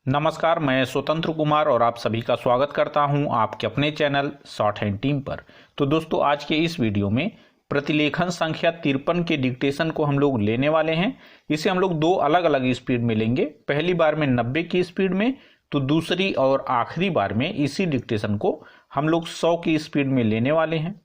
नमस्कार, मैं स्वतंत्र कुमार और आप सभी का स्वागत करता हूं आपके अपने चैनल शॉर्ट हैंड टीम पर। तो दोस्तों, आज के इस वीडियो में प्रतिलेखन संख्या 53 के डिक्टेशन को हम लोग लेने वाले हैं। इसे हम लोग दो अलग अलग स्पीड में लेंगे। पहली बार में 90 की स्पीड में, तो दूसरी और आखिरी बार में इसी डिक्टेशन को हम लोग 100 की स्पीड में लेने वाले हैं।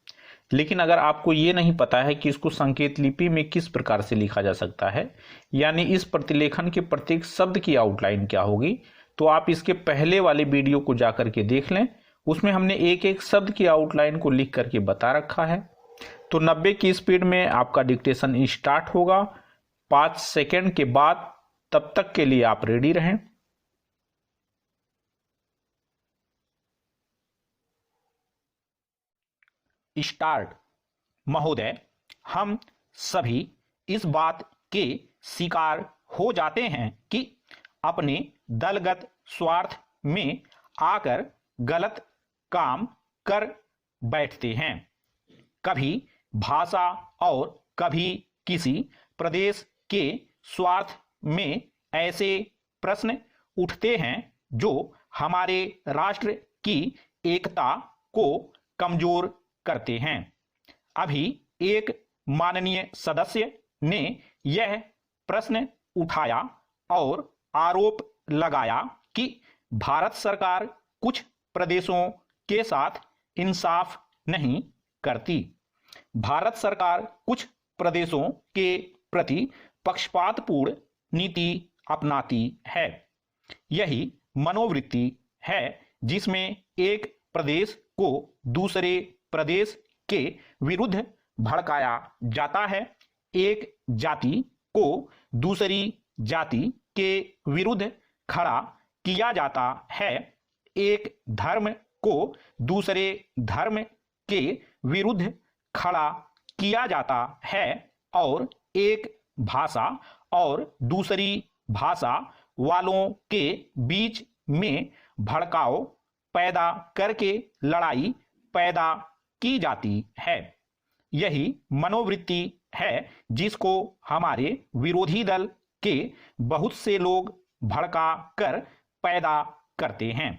लेकिन अगर आपको ये नहीं पता है कि इसको संकेत लिपि में किस प्रकार से लिखा जा सकता है, यानी इस प्रतिलेखन के प्रत्येक शब्द की आउटलाइन क्या होगी, तो आप इसके पहले वाले वीडियो को जाकर के देख लें। उसमें हमने एक एक शब्द की आउटलाइन को लिख करके बता रखा है। तो 90 की स्पीड में आपका डिक्टेशन स्टार्ट होगा 5 सेकेंड के बाद। तब तक के लिए आप रेडी रहें। स्टार्ट। महोदय, हम सभी इस बात के शिकार हो जाते हैं कि अपने दलगत स्वार्थ में आकर गलत काम कर बैठते हैं। कभी भाषा और कभी किसी प्रदेश के स्वार्थ में ऐसे प्रश्न उठते हैं जो हमारे राष्ट्र की एकता को कमजोर करते हैं। अभी एक माननीय सदस्य ने यह प्रश्न उठाया और आरोप लगाया कि भारत सरकार कुछ प्रदेशों के साथ इंसाफ नहीं करती। भारत सरकार कुछ प्रदेशों के प्रति पक्षपातपूर्ण नीति अपनाती है। यही मनोवृत्ति है जिसमें एक प्रदेश को दूसरे प्रदेश के विरुद्ध भड़काया जाता है, एक जाति को दूसरी जाति के विरुद्ध खड़ा किया जाता है, एक धर्म को दूसरे धर्म के विरुद्ध खड़ा किया जाता है और एक भाषा और दूसरी भाषा वालों के बीच में भड़काव पैदा करके लड़ाई पैदा की जाती है। यही मनोवृत्ति है जिसको हमारे विरोधी दल के बहुत से लोग भड़का कर पैदा करते हैं।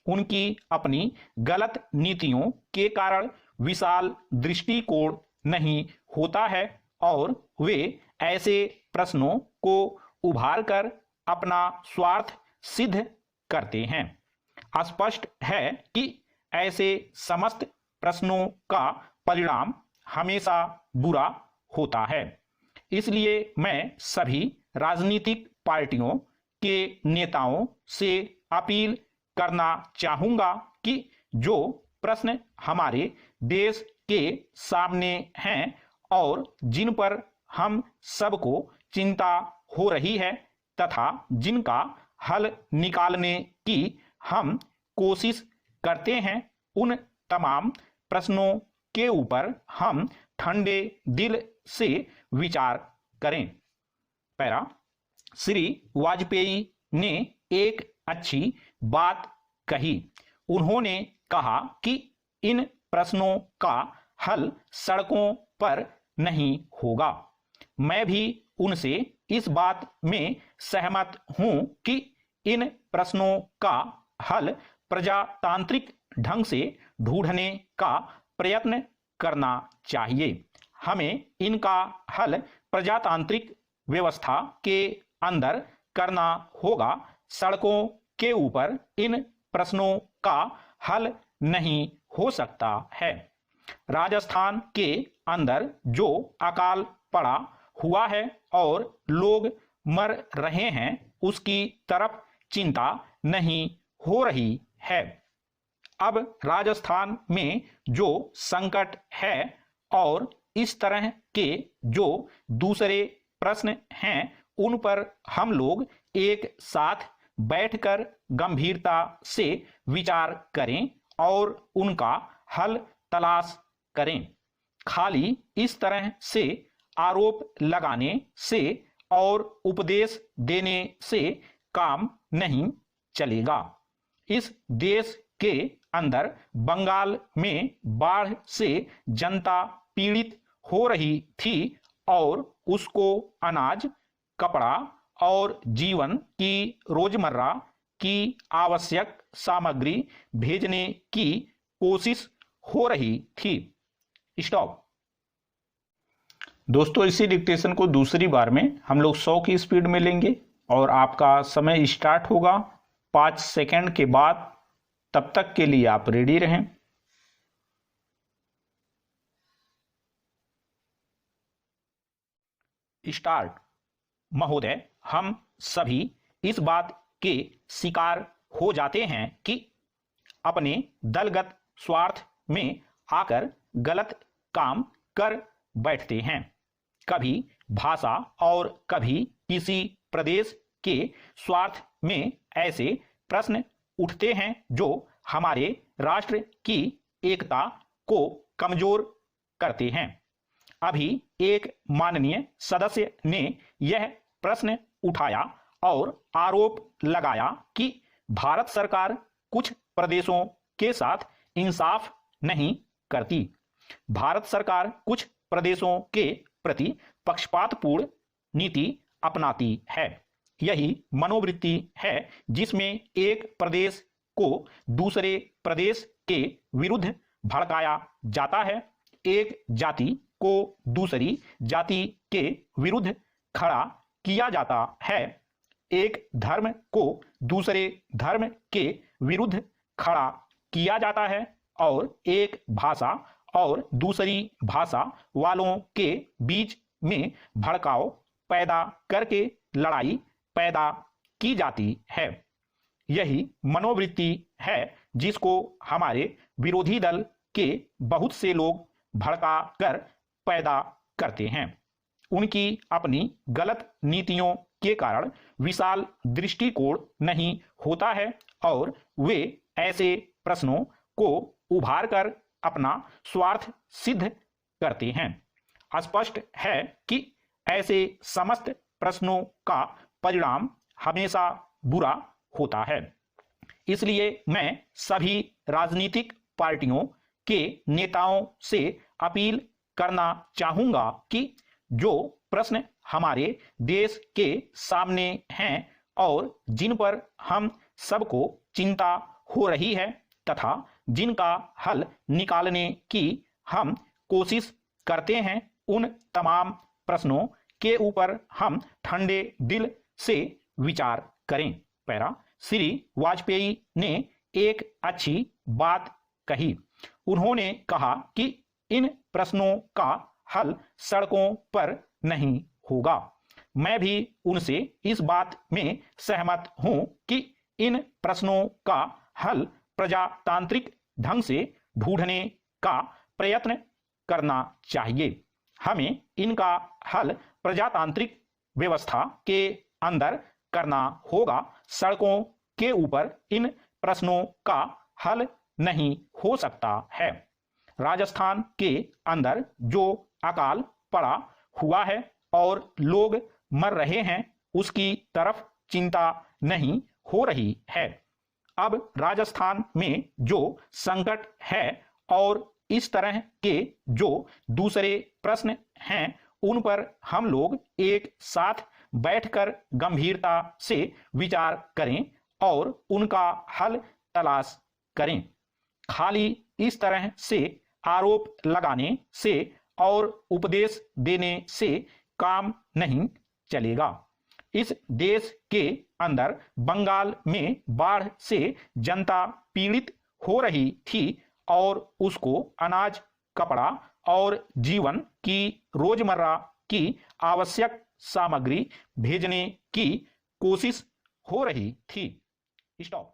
उनकी अपनी गलत नीतियों के कारण विशाल दृष्टिकोण नहीं होता है और वे ऐसे प्रश्नों को उभार कर अपना स्वार्थ सिद्ध करते हैं। स्पष्ट है कि ऐसे समस्त प्रश्नों का परिणाम हमेशा बुरा होता है। इसलिए मैं सभी राजनीतिक पार्टियों के नेताओं से अपील करना चाहूंगा कि जो प्रश्न हमारे देश के सामने हैं और जिन पर हम सबको चिंता हो रही है तथा जिनका हल निकालने की हम कोशिश करते हैं, उन तमाम प्रश्नों के ऊपर हम ठंडे दिल से विचार करें। पैरा, श्री वाजपेयी ने एक अच्छी बात कही। उन्होंने कहा कि इन प्रश्नों का हल सड़कों पर नहीं होगा। मैं भी उनसे इस बात में सहमत हूं कि इन प्रश्नों का हल प्रजातांत्रिक ढंग से ढूंढने का प्रयत्न करना चाहिए। हमें इनका हल प्रजातांत्रिक व्यवस्था के अंदर करना होगा। सड़कों के ऊपर इन प्रश्नों का हल नहीं हो सकता है। राजस्थान के अंदर जो अकाल पड़ा हुआ है और लोग मर रहे हैं, उसकी तरफ चिंता नहीं हो रही है। अब राजस्थान में जो संकट है और इस तरह के जो दूसरे प्रश्न हैं, उन पर हम लोग एक साथ बैठकर गंभीरता से विचार करें और उनका हल तलाश करें। खाली इस तरह से आरोप लगाने से और उपदेश देने से काम नहीं चलेगा। इस देश के अंदर बंगाल में बाढ़ से जनता पीड़ित हो रही थी और उसको अनाज, कपड़ा और जीवन की रोजमर्रा की आवश्यक सामग्री भेजने की कोशिश हो रही थी। स्टॉप। दोस्तों इसी डिक्टेशन को दूसरी बार में हम लोग 100 की स्पीड में लेंगे और आपका समय स्टार्ट होगा 5 सेकंड के बाद। तब तक के लिए आप रेडी रहें। स्टार्ट। महोदय, हम सभी इस बात के शिकार हो जाते हैं कि अपने दलगत स्वार्थ में आकर गलत काम कर बैठते हैं। कभी भाषा और कभी किसी प्रदेश के स्वार्थ में ऐसे प्रश्न उठते हैं जो हमारे राष्ट्र की एकता को कमजोर करते हैं। अभी एक माननीय सदस्य ने यह प्रश्न उठाया और आरोप लगाया कि भारत सरकार कुछ प्रदेशों के साथ इंसाफ नहीं करती। भारत सरकार कुछ प्रदेशों के प्रति पक्षपातपूर्ण नीति अपनाती है। यही मनोवृत्ति है जिसमें एक प्रदेश को दूसरे प्रदेश के विरुद्ध भड़काया जाता है, एक जाति को दूसरी जाति के विरुद्ध खड़ा किया जाता है, एक धर्म को दूसरे धर्म के विरुद्ध खड़ा किया जाता है और एक भाषा और दूसरी भाषा वालों के बीच में भड़काव पैदा करके लड़ाई पैदा की जाती है। यही मनोवृत्ति है जिसको हमारे विरोधी दल के बहुत से लोग भड़का कर पैदा करते हैं। उनकी अपनी गलत नीतियों के कारण विशाल दृष्टिकोण नहीं होता है और वे ऐसे प्रश्नों को उभार कर अपना स्वार्थ सिद्ध करते हैं। स्पष्ट है कि ऐसे समस्त प्रश्नों का परिणाम हमेशा बुरा होता है। इसलिए मैं सभी राजनीतिक पार्टियों के नेताओं से अपील करना चाहूंगा कि जो प्रश्न हमारे देश के सामने हैं और जिन पर हम सबको चिंता हो रही है तथा जिनका हल निकालने की हम कोशिश करते हैं, उन तमाम प्रश्नों के ऊपर हम ठंडे दिल से विचार करें। पैरा। श्री वाजपेयी ने एक अच्छी बात कही। उन्होंने कहा कि इन प्रश्नों का हल सड़कों पर नहीं होगा। मैं भी उनसे इस बात में सहमत हूं कि इन प्रश्नों का हल प्रजातांत्रिक ढंग से ढूंढने का प्रयत्न करना चाहिए। हमें इनका हल प्रजातांत्रिक व्यवस्था के अंदर करना होगा। सड़कों के ऊपर इन प्रश्नों का हल नहीं हो सकता है। राजस्थान के अंदर जो अकाल पड़ा हुआ है और लोग मर रहे हैं, उसकी तरफ चिंता नहीं हो रही है। अब राजस्थान में जो संकट है और इस तरह के जो दूसरे प्रश्न हैं, उन पर हम लोग एक साथ बैठकर गंभीरता से विचार करें और उनका हल तलाश करें। खाली इस तरह से आरोप लगाने से और उपदेश देने से काम नहीं चलेगा। इस देश के अंदर बंगाल में बाढ़ से जनता पीड़ित हो रही थी और उसको अनाज, कपड़ा और जीवन की रोजमर्रा की आवश्यक सामग्री भेजने की कोशिश हो रही थी। स्टॉप।